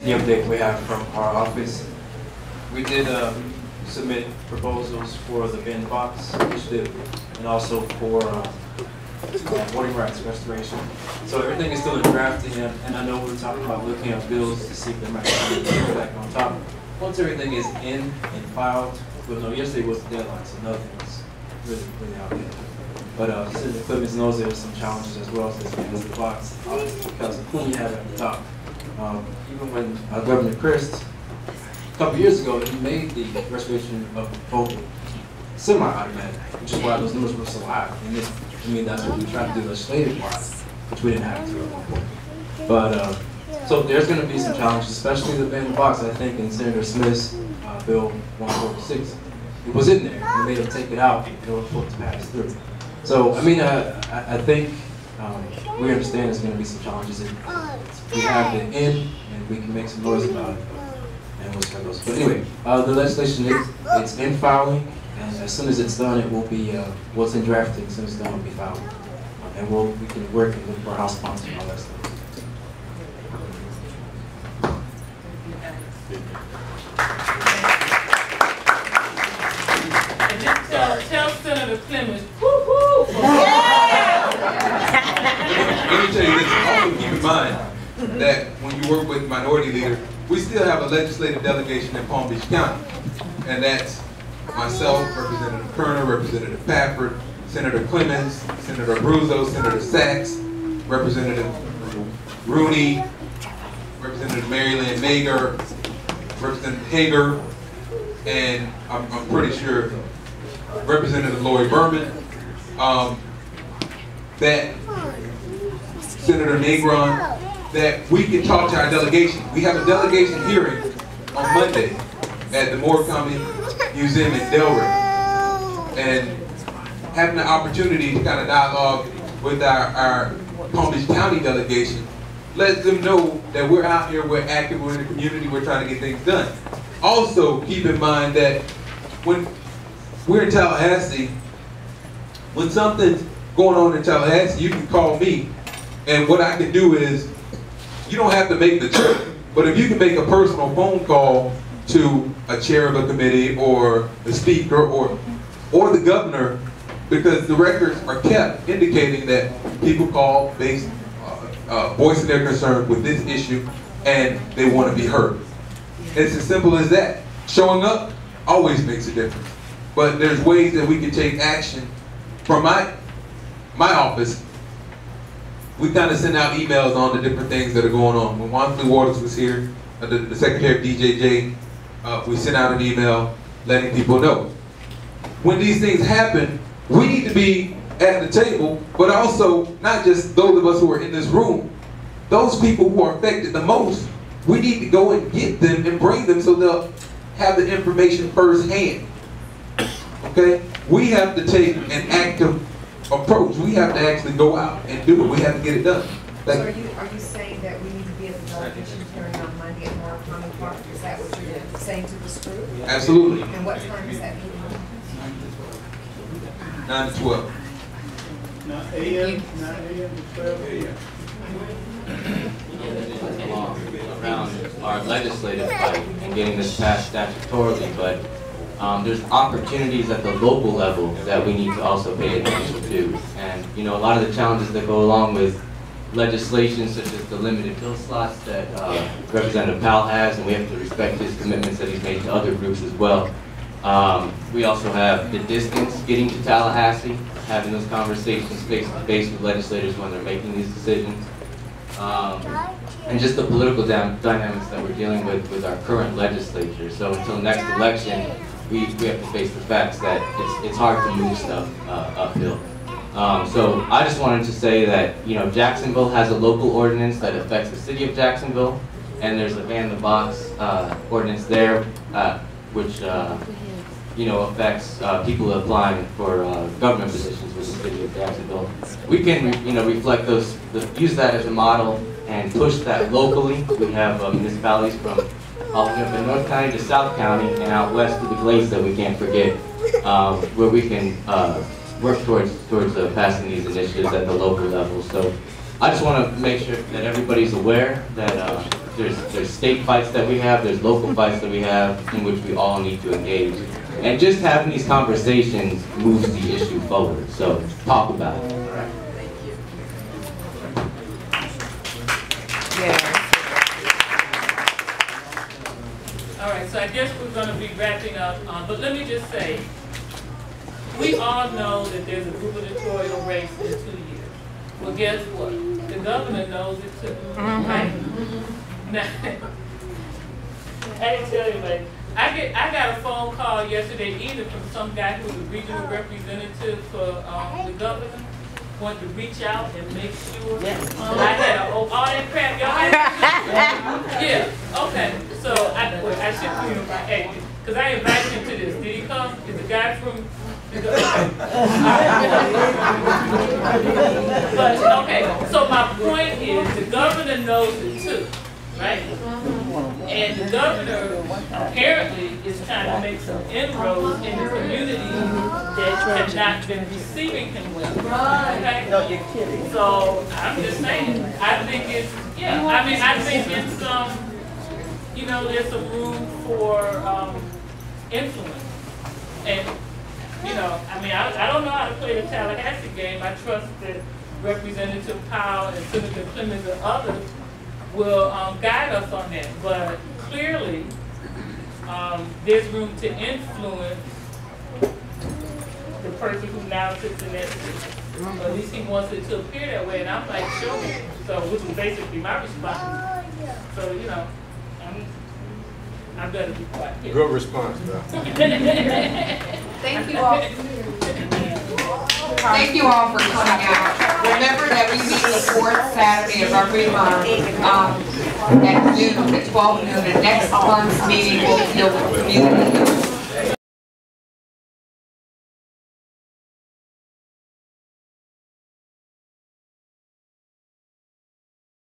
the update we have from our office. We did submit proposals for the bin box initiative and also for voting rights restoration. So everything is still in drafting, and I know we're talking about looking at bills to see if there might be any back on top. Once everything is in and filed, we'll know. Yesterday was the deadline, so nothing was really out yet. But Senator Clemens knows there were some challenges as well as the box, obviously because of who you have at the top. Even when Governor Christ, a couple years ago, he made the restoration of vote semi-automatic, which is why those numbers were so high. And this, I mean, that's what we tried to do legislative-wise, which we didn't have to at one point. But so there's going to be some challenges, especially the bin box. I think in Senator Smith's Bill 146, it was in there. They made him take it out in order for it to pass through. So I mean, I think we understand there's going to be some challenges. We have it in, and we can make some noise about it. And we'll see how it goes. But anyway, the legislation it's in filing, and as soon as it's done, it will be what's in drafting. As soon as it's done, it will be filed, and we can work and look for a house sponsor and all that stuff. And just tell Senator Clemens, woo-hoo! Let me tell you this. Also keep in mind that when you work with minority leaders, we still have a legislative delegation in Palm Beach County, and that's myself, Representative Kerner, Representative Pafford, Senator Clemens, Senator Abruzzo, Senator Sachs, Representative Rooney, Representative Mary Lynn Mager, Representative Hager, and I'm pretty sure Representative Lloyd Berman, that Senator Negron, that we can talk to our delegation. We have a delegation hearing on Monday at the Moore County Museum in Delray, and having the opportunity to kind of dialogue with our Palm Beach County delegation, let them know that we're out here, we're active, we're in the community, we're trying to get things done. Also, keep in mind that when we're in Tallahassee, when something's going on in Tallahassee, you can call me, and what I can do is, you don't have to make the trip, but if you can make a personal phone call to a chair of a committee or the speaker or the governor, because the records are kept indicating that people call based voicing their concern with this issue and they want to be heard. It's as simple as that. Showing up always makes a difference, but there's ways that we can take action. From my office, we kind of send out emails on the different things that are going on. When Wansley Waters was here, the Secretary of DJJ, we sent out an email letting people know. When these things happen, we need to be at the table, but also not just those of us who are in this room. Those people who are affected the most, we need to go and get them and bring them so they'll have the information firsthand. Okay? We have to take an active approach. We have to actually go out and do it. We have to get it done. So are you saying that we need to be at the delegation hearing on Monday at Moore County Park? Is that what you're saying to this group? Absolutely. And what time is that meeting? 9 to 12. 9 a.m. to 12 a.m. Around our legislative fight and getting this passed statutorily, but there's opportunities at the local level that we need to also pay attention to. And you know, a lot of the challenges that go along with legislation, such as the limited bill slots that Representative Powell has, and we have to respect his commitments that he's made to other groups as well. We also have the distance getting to Tallahassee, having those conversations face to face with legislators when they're making these decisions. And just the political dynamics that we're dealing with our current legislature. So until next election, we have to face the facts that it's hard to move stuff uphill. So I just wanted to say that, you know, Jacksonville has a local ordinance that affects the city of Jacksonville, and there's a ban the box ordinance there, which you know, affects people applying for government positions with the city of Jacksonville. We can, you know, reflect those, use that as a model and push that locally. We have municipalities from all the way up in North County to South County and out west to the Glades that we can't forget, where we can work towards passing these initiatives at the local level. So I just want to make sure that everybody's aware that there's state fights that we have, there's local fights that we have, in which we all need to engage. And just having these conversations moves the issue forward. So talk about it. All right, so I guess we're going to be wrapping up, but let me just say, we all know that there's a gubernatorial race in 2 years. Well, guess what? The governor knows it too, right? Now, I didn't tell you, but I got a phone call yesterday evening from some guy who was a regional representative for the governor. Wanted to reach out and make sure. I had all that crap, y'all had. Yeah, okay. So I should put him my agent, because I invited him to this. Did he come? Is the guy from But okay, so my point is the governor knows it too, right? And the governor apparently is trying to make some inroads in the community that have not been receiving him well. Okay? No, you're kidding. So I'm just saying, I think it's, yeah, I mean, I think it's, you know, there's some room for influence. And, you know, I mean, I don't know how to play the Tallahassee game. I trust that Representative Powell and Senator Clemens and others will guide us on that. But clearly, there's room to influence the person who now sits in that seat. At least he wants it to appear that way, and I'm like, show me. So, which was basically my response. So, you know, I better be quiet here. Good response, though. Thank you all. Thank you all for coming out. Remember that we meet the fourth Saturday of every month at noon, at 12 noon. And next month's meeting will deal with community